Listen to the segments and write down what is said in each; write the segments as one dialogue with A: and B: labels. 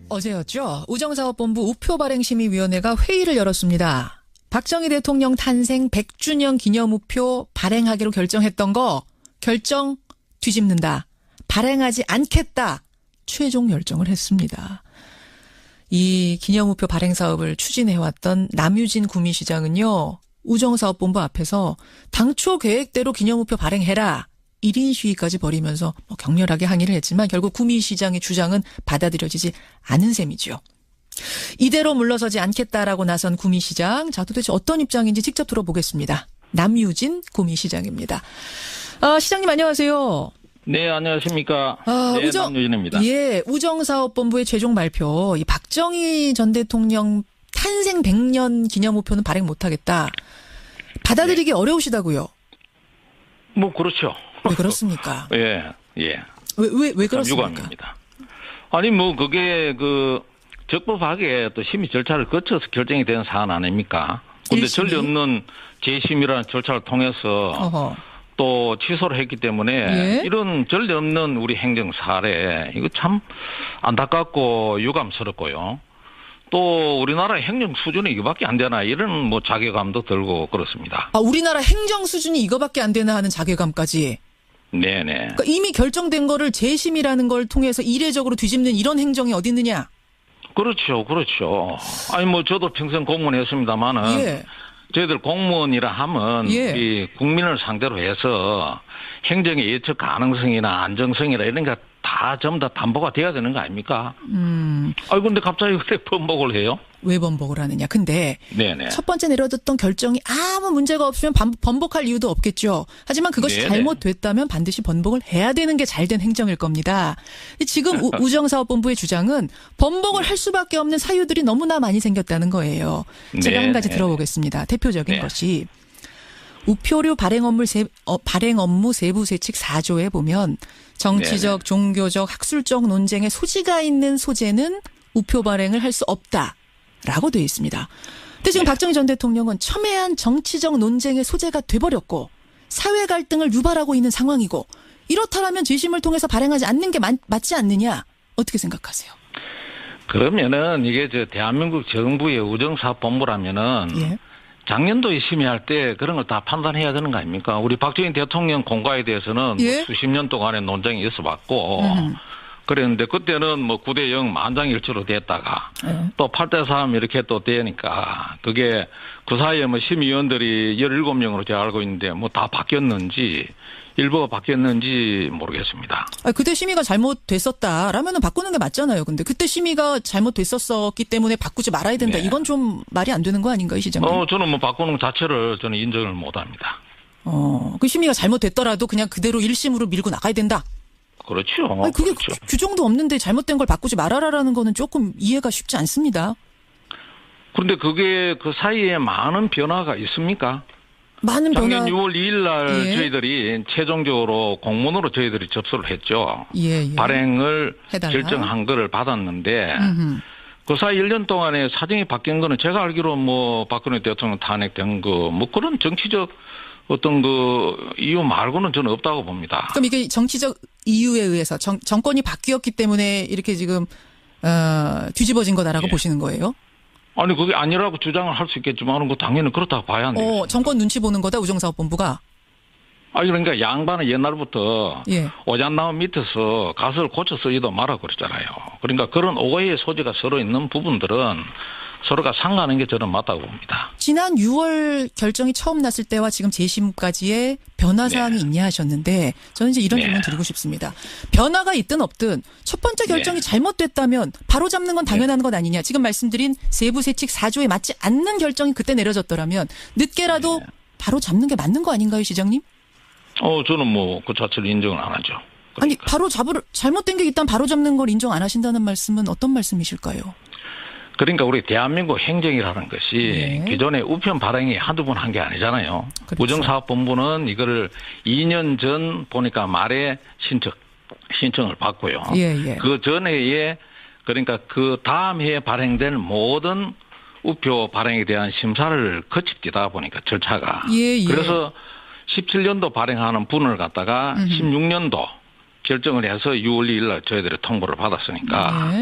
A: 어제였죠. 우정사업본부 우표 발행심의위원회가 회의를 열었습니다. 박정희 대통령 탄생 100주년 기념우표 발행하기로 결정했던 거 결정 뒤집는다. 발행하지 않겠다. 최종 결정을 했습니다. 이 기념우표 발행 사업을 추진해왔던 남유진 구미시장은요. 우정사업본부 앞에서 당초 계획대로 기념우표 발행해라. 1인 시위까지 벌이면서 격렬하게 항의를 했지만 결국 구미시장의 주장은 받아들여지지 않은 셈이죠. 이대로 물러서지 않겠다라고 나선 구미시장. 자, 도대체 어떤 입장인지 직접 들어보겠습니다. 남유진 구미시장입니다. 시장님 안녕하세요.
B: 네, 안녕하십니까. 네, 남유진입니다.
A: 예, 우정사업본부의 최종 발표. 이 박정희 전 대통령 탄생 100년 기념우표는 발행 못하겠다. 받아들이기 어려우시다고요?
B: 뭐 그렇죠.
A: 왜 그렇습니까?
B: 예.
A: 왜 그렇습니까?
B: 유감입니다. 아니 뭐 그게 적법하게 또 심의 절차를 거쳐서 결정이 된 사안 아닙니까? 근데 전례 없는 재심이라는 절차를 통해서 또 취소를 했기 때문에
A: 예?
B: 이런 전례 없는 우리 행정 사례 이거 참 안타깝고 유감스럽고요. 또 우리나라 행정 수준이 이거밖에 안 되나 이런 뭐 자괴감도 들고 그렇습니다.
A: 우리나라 행정 수준이 이거밖에 안 되나 하는 자괴감까지.
B: 네네.
A: 그러니까 이미 결정된 거를 재심이라는 걸 통해서 이례적으로 뒤집는 이런 행정이 어디 있느냐?
B: 그렇죠. 아니 뭐 저도 평생 공무원했습니다만은
A: 예.
B: 저희들 공무원이라 하면
A: 예.
B: 이 국민을 상대로 해서 행정의 예측 가능성이나 안정성이나 이런 게 다 전부 다 담보가 돼야 되는 거 아닙니까? 아니 근데 갑자기 왜 번복을 해요?
A: 왜 번복을 하느냐? 근데
B: 네네.
A: 첫 번째 내려졌던 결정이 아무 문제가 없으면 번복할 이유도 없겠죠. 하지만 그것이
B: 네네.
A: 잘못됐다면 반드시 번복을 해야 되는 게 잘된 행정일 겁니다. 지금 우정사업본부의 주장은 번복을 할 수밖에 없는 사유들이 너무나 많이 생겼다는 거예요. 제가 한 가지 들어보겠습니다. 대표적인 것이 우표류 발행 업무 세부 세칙 4조에 보면 정치적, 종교적, 학술적 논쟁에 소지가 있는 소재는 우표 발행을 할 수 없다라고 되어 있습니다. 근데 지금 박정희 전 대통령은 첨예한 정치적 논쟁의 소재가 돼버렸고 사회 갈등을 유발하고 있는 상황이고 이렇다면 재심을 통해서 발행하지 않는 게 맞지 않느냐? 어떻게 생각하세요?
B: 그러면은 이게 대한민국 정부의 우정사업본부라면은
A: 예.
B: 작년도에 심의할 때 그런 걸 다 판단해야 되는 거 아닙니까? 우리 박정희 대통령 공과에 대해서는
A: 예?
B: 수십 년 동안의 논쟁이 있어왔고 그랬는데 그때는 뭐 9대0 만장일치로 됐다가 또 8대3 이렇게 또 되니까 그게 그 사이에 뭐 심의위원들이 17명으로 제가 알고 있는데 뭐 다 바뀌었는지 일부가 바뀌었는지 모르겠습니다.
A: 그때 심의가 잘못됐었다라면은 바꾸는 게 맞잖아요. 근데 그때 심의가 잘못됐었기 때문에 바꾸지 말아야 된다.
B: 네.
A: 이건 좀 말이 안 되는 거 아닌가요, 시장님?
B: 저는 뭐 바꾸는 것 자체를 저는 인정을 못 합니다.
A: 그 심의가 잘못됐더라도 그냥 그대로 1심으로 밀고 나가야 된다.
B: 그렇죠.
A: 그게
B: 그렇죠.
A: 규정도 없는데 잘못된 걸 바꾸지 말아라라는 거는 조금 이해가 쉽지 않습니다.
B: 그런데 그게 그 사이에 많은 변화가 있습니까?
A: 많은 변화.
B: 작년 6월 2일 날
A: 예.
B: 저희들이 최종적으로 공문으로 저희들이 접수를 했죠.
A: 예.
B: 발행을
A: 해달라.
B: 결정한 거를 받았는데 그 사이 1년 동안에 사정이 바뀐 거는 제가 알기로 뭐 박근혜 대통령 탄핵된 거 뭐 그런 정치적 어떤 그 이유 말고는 저는 없다고 봅니다.
A: 그럼 이게 정치적 이유에 의해서 정권이 바뀌었기 때문에 이렇게 지금 뒤집어진 거다라고 보시는 거예요?
B: 아니 그게 아니라고 주장을 할 수 있겠지만 그 당연히 그렇다고 봐야 안 되겠습니까?
A: 정권 눈치 보는 거다 우정사업본부가.
B: 그러니까 양반은 옛날부터
A: 예.
B: 오잣나무 밑에서 가설을 고쳐 쓰지도 마라 그랬잖아요. 그러니까 그런 오해의 소지가 서로 있는 부분들은 서로가 상하는 게 저는 맞다고 봅니다.
A: 지난 6월 결정이 처음 났을 때와 지금 재심까지의 변화 사항이 있냐 하셨는데 저는 이제 이런 질문 드리고 싶습니다. 변화가 있든 없든 첫 번째 결정이 잘못됐다면 바로 잡는 건 당연한 것 아니냐. 지금 말씀드린 세부 세칙 4조에 맞지 않는 결정이 그때 내려졌더라면 늦게라도 바로 잡는 게 맞는 거 아닌가요, 시장님?
B: 저는 뭐 그 자체를 인정을 안 하죠. 그러니까.
A: 아니 바로 잘못된 게 있다면 바로 잡는 걸 인정 안 하신다는 말씀은 어떤 말씀이실까요?
B: 그러니까 우리 대한민국 행정이라는 것이 기존의 우편 발행이 한두 번 한 게 아니잖아요.
A: 그렇죠.
B: 우정사업본부는 이거를 2년 전 보니까 말에 신청을 받고요. 그 전해에 그러니까 그 다음 해에 발행된 모든 우표 발행에 대한 심사를 거칩디다 보니까 절차가. 그래서 17년도 발행하는 분을 갖다가 16년도 결정을 해서 6월 2일 날 저희들이 통보를 받았으니까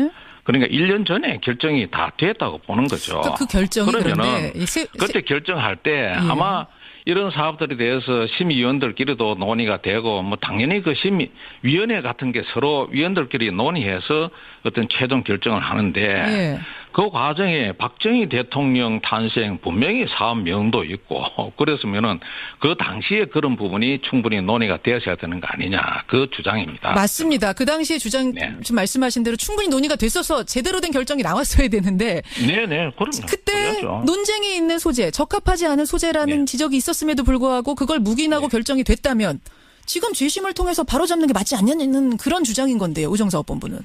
B: 그러니까 1년 전에 결정이 다 됐다고 보는 거죠.
A: 그 결정이
B: 그러면은 그때 결정할 때 아마 이런 사업들에 대해서 심의위원들끼리도 논의가 되고 뭐 당연히 그 심의위원회 같은 게 서로 위원들끼리 논의해서 어떤 최종 결정을 하는데 그 과정에 박정희 대통령 탄생 분명히 사업명도 있고 그랬으면은 그 당시에 그런 부분이 충분히 논의가 되었어야 되는 거 아니냐 그 주장입니다.
A: 맞습니다. 그 당시에 주장 지금 말씀하신 대로 충분히 논의가 됐어서 제대로 된 결정이 나왔어야 되는데
B: 네네 그럼요.
A: 그때
B: 그래야죠.
A: 논쟁이 있는 소재 적합하지 않은 소재라는 지적이 있었음에도 불구하고 그걸 묵인하고 결정이 됐다면 지금 재심을 통해서 바로잡는 게 맞지 않냐는 그런 주장인 건데요. 우정사업본부는.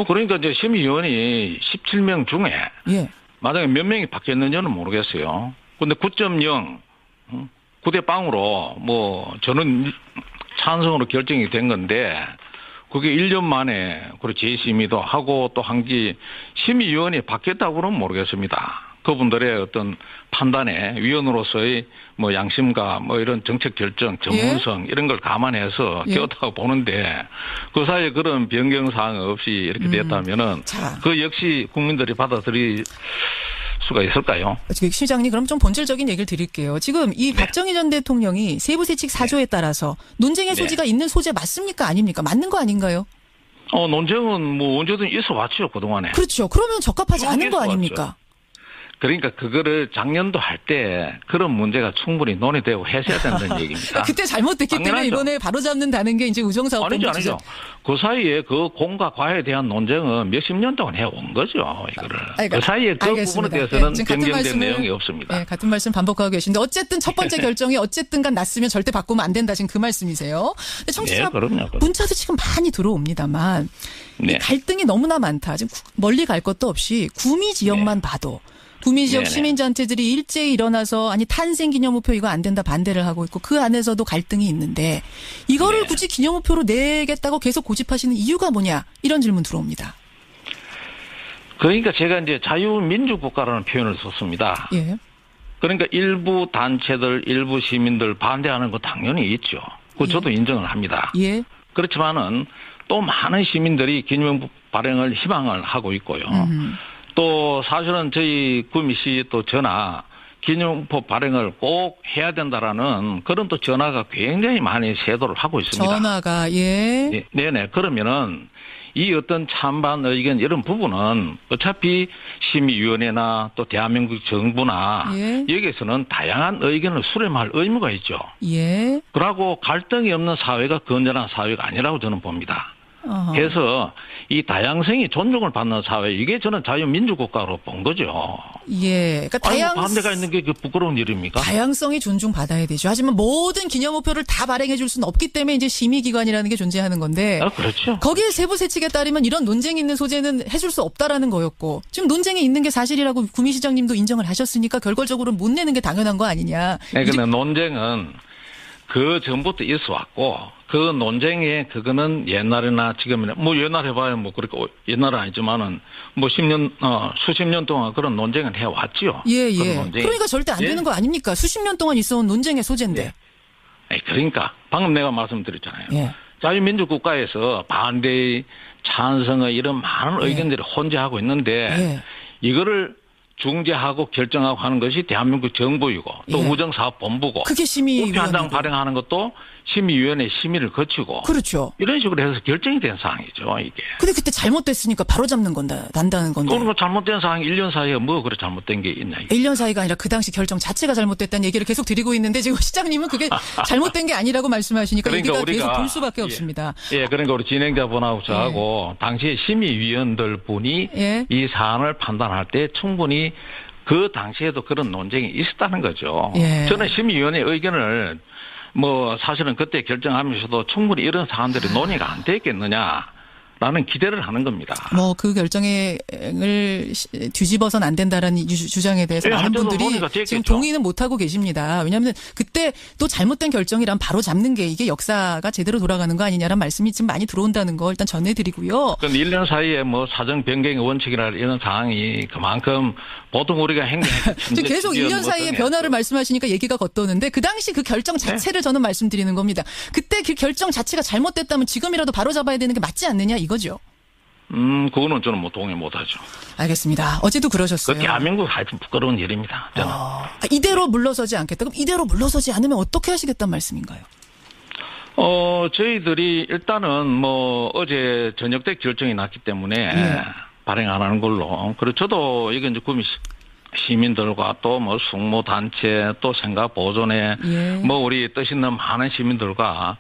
B: 그러니까 이제 심의위원이 17명 중에 만약에 몇 명이 바뀌었는지는 모르겠어요. 근데 9.0, 9대 0으로 뭐 저는 찬성으로 결정이 된 건데 그게 1년 만에 그리고 재심의도 하고 또 한기 심의위원이 바뀌었다고는 모르겠습니다. 그분들의 어떤 판단에 위원으로서의 뭐 양심과 뭐 이런 정책 결정, 전문성 이런 걸 감안해서 되었다고 보는데 그 사이에 그런 변경 사항 없이 이렇게 됐다면은 그 역시 국민들이 받아들일 수가 있을까요?
A: 시장님 그럼 좀 본질적인 얘기를 드릴게요. 지금 이 박정희 전 대통령이 세부세칙 4조에 따라서 논쟁의 소지가 있는 소재 맞습니까? 아닙니까? 맞는 거 아닌가요?
B: 논쟁은 뭐 언제든 있어 왔죠, 그동안에.
A: 그렇죠. 그러면 적합하지 않은 거 아닙니까?
B: 왔죠. 그러니까 그거를 작년도 할 때 그런 문제가 충분히 논의되고 했어야 된다는 얘기입니다.
A: 그때 잘못됐기 때문에 이번에 바로잡는다는 게 이제 우정사업본부
B: 아니죠. 그 사이에 그 공과 과에 대한 논쟁은 몇십 년 동안 해온 거죠. 이거를. 그 사이에 그 부분에 대해서는 변경된 내용이 없습니다.
A: 네, 같은 말씀 반복하고 계신데 어쨌든 첫 번째 결정이 어쨌든 간 났으면 절대 바꾸면 안 된다. 지금 그 말씀이세요. 근데 청취자 문자도 지금 많이 들어옵니다만 이 갈등이 너무나 많다. 지금 멀리 갈 것도 없이 구미 지역만 봐도 구미 지역 시민단체들이 일제히 일어나서 아니 탄생기념우표 이거 안 된다 반대를 하고 있고 그 안에서도 갈등이 있는데 이거를 굳이 기념우표로 내겠다고 계속 고집하시는 이유가 뭐냐 이런 질문 들어옵니다.
B: 그러니까 제가 이제 자유민주국가라는 표현을 썼습니다. 그러니까 일부 단체들, 일부 시민들 반대하는 거 당연히 있죠. 그 저도 인정을 합니다. 그렇지만은 또 많은 시민들이 기념 발행을 희망을 하고 있고요. 또 사실은 저희 구미시 또 전화 기념법 발행을 꼭 해야 된다라는 그런 또 전화가 굉장히 많이 세도를 하고 있습니다.
A: 전화가
B: 네네. 그러면은 이 어떤 찬반 의견 이런 부분은 어차피 심의위원회나 또 대한민국 정부나 여기에서는 다양한 의견을 수렴할 의무가 있죠. 그러고 갈등이 없는 사회가 건전한 사회가 아니라고 저는 봅니다. 그래서 이 다양성이 존중을 받는 사회 이게 저는 자유민주국가로 본 거죠.
A: 그러니까
B: 반대가 있는 게 부끄러운 일입니까?
A: 다양성이 존중받아야 되죠. 하지만 모든 기념우표를 다 발행해 줄 수는 없기 때문에 이제 심의기관이라는 게 존재하는 건데.
B: 그렇죠.
A: 거기에 세부세칙에 따르면 이런 논쟁이 있는 소재는 해줄 수 없다라는 거였고 지금 논쟁이 있는 게 사실이라고 구미시장님도 인정을 하셨으니까 결과적으로 못 내는 게 당연한 거 아니냐.
B: 근데 논쟁은 그 전부터 있어 왔고 그 논쟁에 그거는 옛날이나 지금이나 뭐 옛날에 봐야 뭐 그렇게 옛날은 아니지만은 뭐 수십 년 동안 그런 논쟁을 해 왔지요.
A: 그러니까 절대 안 되는 거 아닙니까? 수십 년 동안 있어온 논쟁의 소재인데.
B: 그러니까 방금 내가 말씀드렸잖아요. 자유민주국가에서 반대, 찬성의 이런 많은 의견들이 혼재하고 있는데 이거를 중재하고 결정하고 하는 것이 대한민국 정부이고 또 우정사업본부고
A: 그게 심의위원회고
B: 우표 한 장 발행하는 것도 심의위원회 심의를 거치고
A: 그렇죠.
B: 이런 식으로 해서 결정이 된 사항이죠. 이게.
A: 근데 그때 잘못됐으니까 바로잡는 건다. 난다는 건데.
B: 그럼 잘못된 사항이 1년 사이에 뭐 그래 잘못된 게 있냐.
A: 1년 사이가 아니라 그 당시 결정 자체가 잘못됐다는 얘기를 계속 드리고 있는데 지금 시장님은 그게 잘못된 게 아니라고 말씀하시니까
B: 그러니까
A: 얘기가 계속 돌 수밖에 없습니다.
B: 그러니까 우리 진행자분하고 저하고 당시에 심의위원들 분이 이 사안을 판단할 때 충분히 그 당시에도 그런 논쟁이 있었다는 거죠. 저는 심의위원회 의견을 뭐 사실은 그때 결정하면서도 충분히 이런 사안들이 논의가 안 됐겠느냐라는 기대를 하는 겁니다.
A: 뭐 그 결정을 뒤집어서는 안 된다라는 주장에 대해서 많은 분들이 지금 동의는 못 하고 계십니다. 왜냐하면 그때 또 잘못된 결정이란 바로 잡는 게 이게 역사가 제대로 돌아가는 거 아니냐라는 말씀이 지금 많이 들어온다는 거 일단 전해드리고요.
B: 그럼 1년 사이에 뭐 사정 변경의 원칙이나 이런 상황이 그만큼 보통 우리가
A: 지금 계속 1년 사이에 변화를 말씀하시니까 얘기가 겉도는데 그 당시 그 결정 자체를 저는 말씀드리는 겁니다. 그때 그 결정 자체가 잘못됐다면 지금이라도 바로 잡아야 되는 게 맞지 않느냐 이거죠.
B: 그거는 저는 뭐 동의 못하죠.
A: 알겠습니다. 어제도 그러셨어요.
B: 그 대한민국 하여튼 부끄러운 일입니다. 저는.
A: 이대로 물러서지 않겠다. 그럼 이대로 물러서지 않으면 어떻게 하시겠다는 말씀인가요?
B: 저희들이 일단은 뭐 어제 저녁 때 결정이 났기 때문에 발행 안 하는 걸로. 그리고 저도 이게 이제 구미 시민들과 또 뭐 숙모 단체 또 생각 보존회 뭐 우리 뜻 있는 많은 시민들과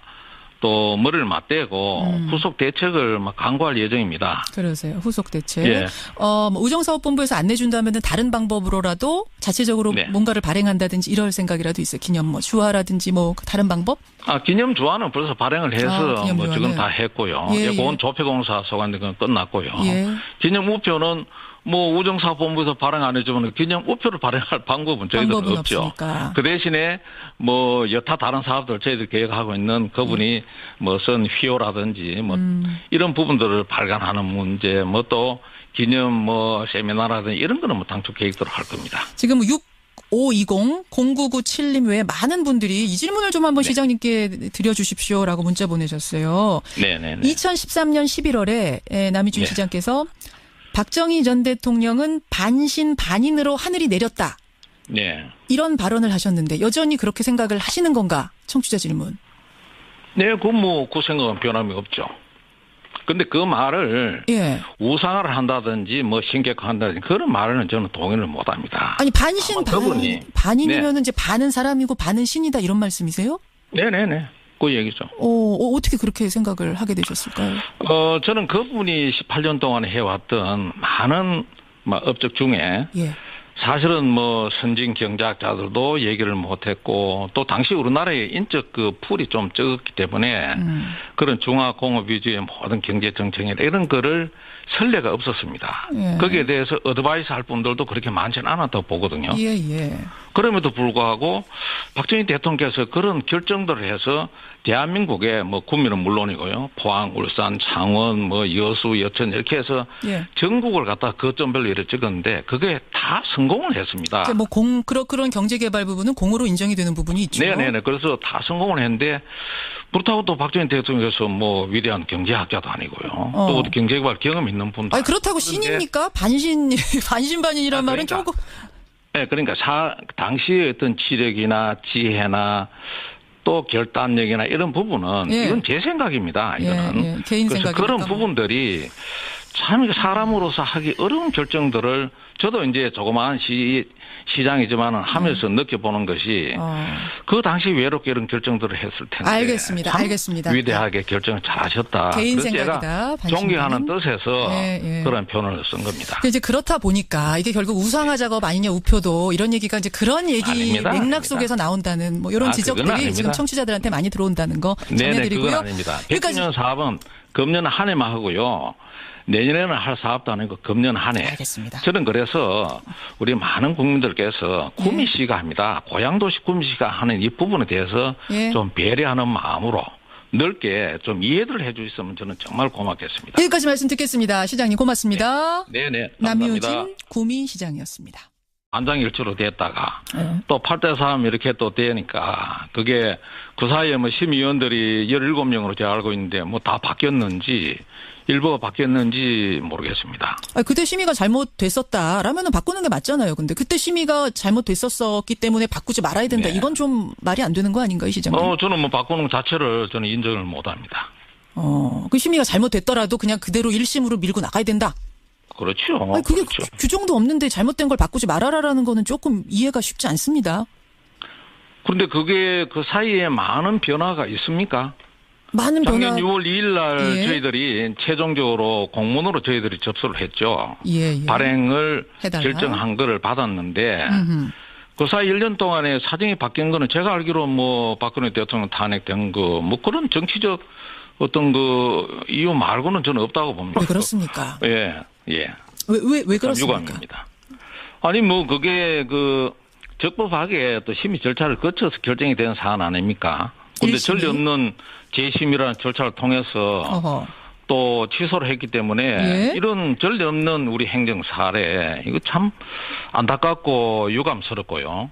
B: 또 머리를 맞대고 후속 대책을 막 강구할 예정입니다.
A: 그러세요. 후속 대책. 뭐 우정사업본부에서 안 내준다면은 다른 방법으로라도 자체적으로 뭔가를 발행한다든지 이럴 생각이라도 있어요. 기념 뭐 주화라든지 뭐 다른 방법?
B: 기념 주화는 벌써 발행을 해서 뭐 지금 다 했고요. 그건 조폐공사 소관된 건 끝났고요. 기념 우표는 뭐 우정사업본부에서 발행 안 해주면 기념 우표를 발행할 방법은 저희들은 없죠. 없으니까. 그 대신에 뭐 여타 다른 사업들 저희들 계획하고 있는 그분이 뭐 쓴 휘호라든지 뭐 이런 부분들을 발간하는 문제 뭐 또 기념 뭐 세미나라든지 이런 거는 뭐 당초 계획대로 할 겁니다.
A: 지금 6520-0997님 외에 많은 분들이 이 질문을 좀 한번 시장님께 드려주십시오라고 문자 보내셨어요.
B: 네네네.
A: 2013년 11월에 남이준 시장께서 박정희 전 대통령은 반신 반인으로 하늘이 내렸다. 이런 발언을 하셨는데 여전히 그렇게 생각을 하시는 건가? 청취자 질문.
B: 네, 그 생각은 변함이 없죠. 근데 그 말을 우상화를 한다든지 뭐 신격화한다든지 그런 말은 저는 동의를 못합니다.
A: 아니 반신 반인이면은 이제 반은 사람이고 반은 신이다 이런 말씀이세요?
B: 네네네. 그 얘기죠.
A: 어떻게 그렇게 생각을 하게 되셨을까요?
B: 저는 그분이 18년 동안 해왔던 많은 업적 중에 사실은 뭐 선진 경제학자들도 얘기를 못했고 또 당시 우리나라의 인적 그 풀이 좀 적었기 때문에 그런 중화공업 위주의 모든 경제 정책이나 이런 거를 선례가 없었습니다. 거기에 대해서 어드바이스 할 분들도 그렇게 많지는 않았다고 보거든요. 그럼에도 불구하고 박정희 대통령께서 그런 결정들을 해서 대한민국의 뭐 구미는 물론이고요. 포항, 울산, 창원, 뭐 여수, 여천 이렇게 해서 전국을 갖다 거점별로 이렇게 찍었는데 그게 다 성공을 했습니다.
A: 뭐 그런 경제개발 부분은 공으로 인정이 되는 부분이 있죠.
B: 네네네. 그래서 다 성공을 했는데 그렇다고 또 박정희 대통령께서 뭐 위대한 경제학자도 아니고요. 또 경제개발 경험 있는 분도.
A: 아니 그렇다고 신입니까? 반신반인이란 말은 조금.
B: 네, 그러니까 당시의 어떤 지력이나 지혜나 또 결단력이나 이런 부분은 이건 제 생각입니다. 이거는
A: 개인 생각이니까.
B: 그런 부분들이 참 사람으로서 하기 어려운 결정들을 저도 이제 조그마한 시장이지만은 하면서 느껴보는 것이 그 당시 외롭게 이런 결정들을 했을 텐데.
A: 알겠습니다.
B: 위대하게 결정을 잘하셨다.
A: 개인 생각이다.
B: 제가 존경하는 뜻에서 그런 표현을 쓴 겁니다.
A: 이제 그렇다 보니까 이게 결국 우상화 작업 아니냐 우표도 이런 얘기가 이제 그런 얘기
B: 아닙니다.
A: 맥락 속에서 나온다는 뭐 이런 지적들이 지금 청취자들한테 많이 들어온다는 거 전해드리고요.
B: 그건 아닙니다. 100주년 사업은 금년 한 해만 하고요. 내년에는 할 사업도 아니고 금년 한 해.
A: 알겠습니다.
B: 저는 그래서 우리 많은 국민들께서 구미시가 합니다. 고향도시 구미시가 하는 이 부분에 대해서 좀 배려하는 마음으로 넓게 좀 이해를 해 주셨으면 저는 정말 고맙겠습니다.
A: 여기까지 말씀 듣겠습니다. 시장님 고맙습니다.
B: 네네.
A: 남유진 구미시장이었습니다.
B: 안장일치로 됐다가 또 8대3 이렇게 또 되니까 그게 그 사이에 뭐 심의위원들이 17명으로 제가 알고 있는데 뭐 다 바뀌었는지 일부가 바뀌었는지 모르겠습니다.
A: 그때 심의가 잘못됐었다라면은 바꾸는 게 맞잖아요. 근데 그때 심의가 잘못됐었기 때문에 바꾸지 말아야 된다. 이건 좀 말이 안 되는 거 아닌가요, 시장님?
B: 저는 뭐 바꾸는 것 자체를 저는 인정을 못합니다.
A: 그 심의가 잘못됐더라도 그냥 그대로 1심으로 밀고 나가야 된다.
B: 그렇죠.
A: 그게
B: 그렇죠.
A: 규정도 없는데 잘못된 걸 바꾸지 말아라라는 거는 조금 이해가 쉽지 않습니다.
B: 그런데 그게 그 사이에 많은 변화가 있습니까?
A: 많은
B: 작년 6월 2일 날 저희들이 최종적으로 공문으로 저희들이 접수를 했죠. 발행을
A: 해달라.
B: 결정한 거를 받았는데 그 사이 1년 동안에 사정이 바뀐 거는 제가 알기로 뭐 박근혜 대통령 탄핵된 거 뭐 그런 정치적 어떤 그 이유 말고는 저는 없다고 봅니다.
A: 왜 그렇습니까?
B: 예.
A: 왜 그렇습니까?
B: 유감입니다. 아니 뭐 그게 그 적법하게 또 심의 절차를 거쳐서 결정이 된 사안 아닙니까? 그런데 전례 없는 재심이라는 절차를 통해서 또 취소를 했기 때문에 이런 전례 없는 우리 행정 사례 이거 참 안타깝고 유감스럽고요.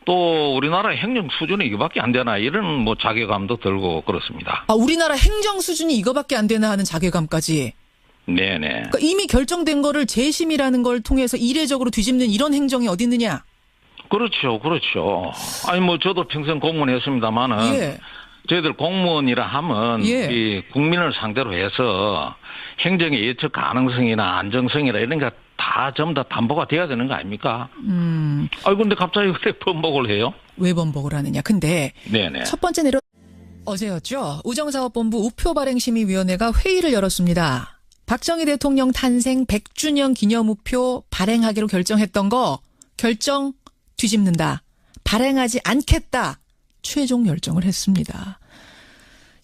B: 또 우리나라 행정 수준이 이거밖에 안 되나 이런 뭐 자괴감도 들고 그렇습니다.
A: 우리나라 행정 수준이 이거밖에 안 되나 하는 자괴감까지.
B: 네네.
A: 그러니까 이미 결정된 거를 재심이라는 걸 통해서 이례적으로 뒤집는 이런 행정이 어디 있느냐?
B: 그렇죠, 그렇죠. 아니 뭐 저도 평생 공무원했습니다만은 예. 저희들 공무원이라 하면
A: 예.
B: 이 국민을 상대로 해서 행정의 예측 가능성이나 안정성이나 이런 게 다 전부 다 담보가 돼야 되는 거 아닙니까? 아니 근데 갑자기 왜 번복을 해요?
A: 왜 번복을 하느냐? 근데
B: 네네.
A: 첫 번째 어제였죠. 우정사업본부 우표발행심의위원회가 회의를 열었습니다. 박정희 대통령 탄생 100주년 기념우표 발행하기로 결정했던 거 결정 뒤집는다. 발행하지 않겠다. 최종 결정을 했습니다.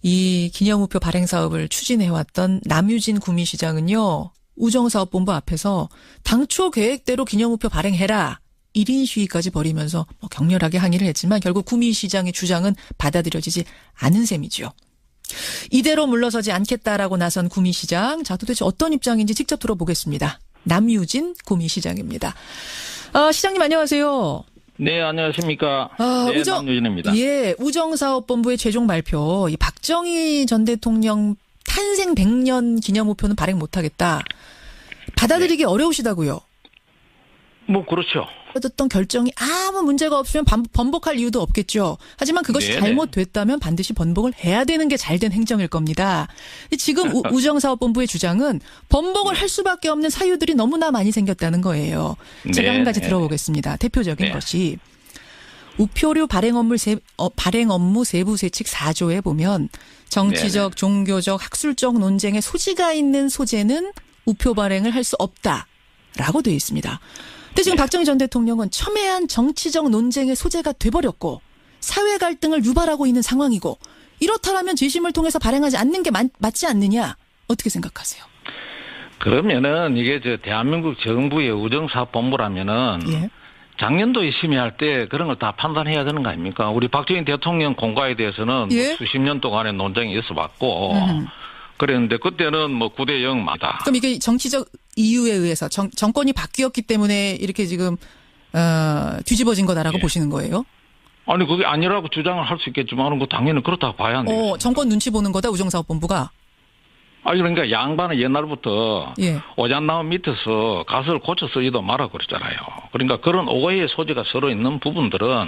A: 이 기념우표 발행 사업을 추진해왔던 남유진 구미시장은요. 우정사업본부 앞에서 당초 계획대로 기념우표 발행해라. 1인 시위까지 벌이면서 격렬하게 항의를 했지만 결국 구미시장의 주장은 받아들여지지 않은 셈이죠. 이대로 물러서지 않겠다라고 나선 구미시장. 자, 도대체 어떤 입장인지 직접 들어보겠습니다. 남유진 구미시장입니다. 시장님 안녕하세요.
B: 네, 안녕하십니까. 네, 남유진입니다.
A: 예, 우정사업본부의 최종 발표. 이 박정희 전 대통령 탄생 100년 기념우표는 발행 못하겠다. 받아들이기 어려우시다고요.
B: 뭐 그렇죠.
A: 어떤 결정이 아무 문제가 없으면 번복할 이유도 없겠죠. 하지만 그것이
B: 네네.
A: 잘못됐다면 반드시 번복을 해야 되는 게 잘된 행정일 겁니다. 지금 우정사업본부의 주장은 번복을 할 수밖에 없는 사유들이 너무나 많이 생겼다는 거예요. 제가 한 가지 들어보겠습니다. 대표적인 것이 우표류 발행 업무 세부 세칙 4조에 보면 정치적, 종교적, 학술적 논쟁에 소지가 있는 소재는 우표 발행을 할 수 없다라고 되어 있습니다. 근데 지금 박정희 전 대통령은 첨예한 정치적 논쟁의 소재가 돼버렸고 사회 갈등을 유발하고 있는 상황이고 이렇다면 재심을 통해서 발행하지 않는 게 맞지 않느냐? 어떻게 생각하세요?
B: 그러면은 이게 대한민국 정부의 우정사업본부라면은
A: 예.
B: 작년도에 심의할 때 그런 걸 다 판단해야 되는 거 아닙니까? 우리 박정희 대통령 공과에 대해서는
A: 예?
B: 수십 년 동안의 논쟁이 있어왔고 그랬는데 그때는 9대 0마다.
A: 그럼 이게 정치적 이유에 의해서 정권이 바뀌었기 때문에 이렇게 지금 뒤집어진 거다라고 보시는 거예요?
B: 아니 그게 아니라고 주장을 할 수 있겠지만 그 당연히 그렇다고 봐야 하는데.
A: 정권 눈치 보는 거다 우정사업본부가.
B: 아니 그러니까 양반은 옛날부터 오잣나무 밑에서 가설을 고쳐 쓰지도 마라 그랬잖아요. 그러니까 그런 오해의 소지가 서로 있는 부분들은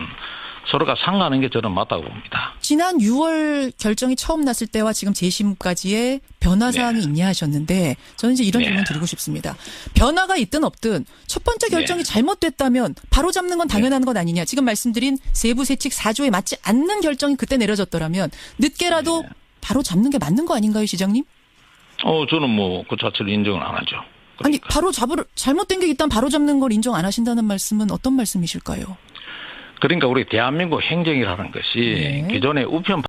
B: 서로가 상하는 게 저는 맞다고 봅니다.
A: 지난 6월 결정이 처음 났을 때와 지금 재심까지의 변화 사항이 있냐 하셨는데 저는 이제 이런 질문 드리고 싶습니다. 변화가 있든 없든 첫 번째 결정이 잘못됐다면 바로 잡는 건 당연한 것 아니냐. 지금 말씀드린 세부 세칙 4조에 맞지 않는 결정이 그때 내려졌더라면 늦게라도 바로 잡는 게 맞는 거 아닌가요, 시장님?
B: 저는 그 자체를 인정을 안 하죠. 그러니까.
A: 아니 바로 잘못된 게 있다면 바로 잡는 걸 인정 안 하신다는 말씀은 어떤 말씀이실까요?
B: 그러니까 우리 대한민국 행정이라는 것이 기존의 우편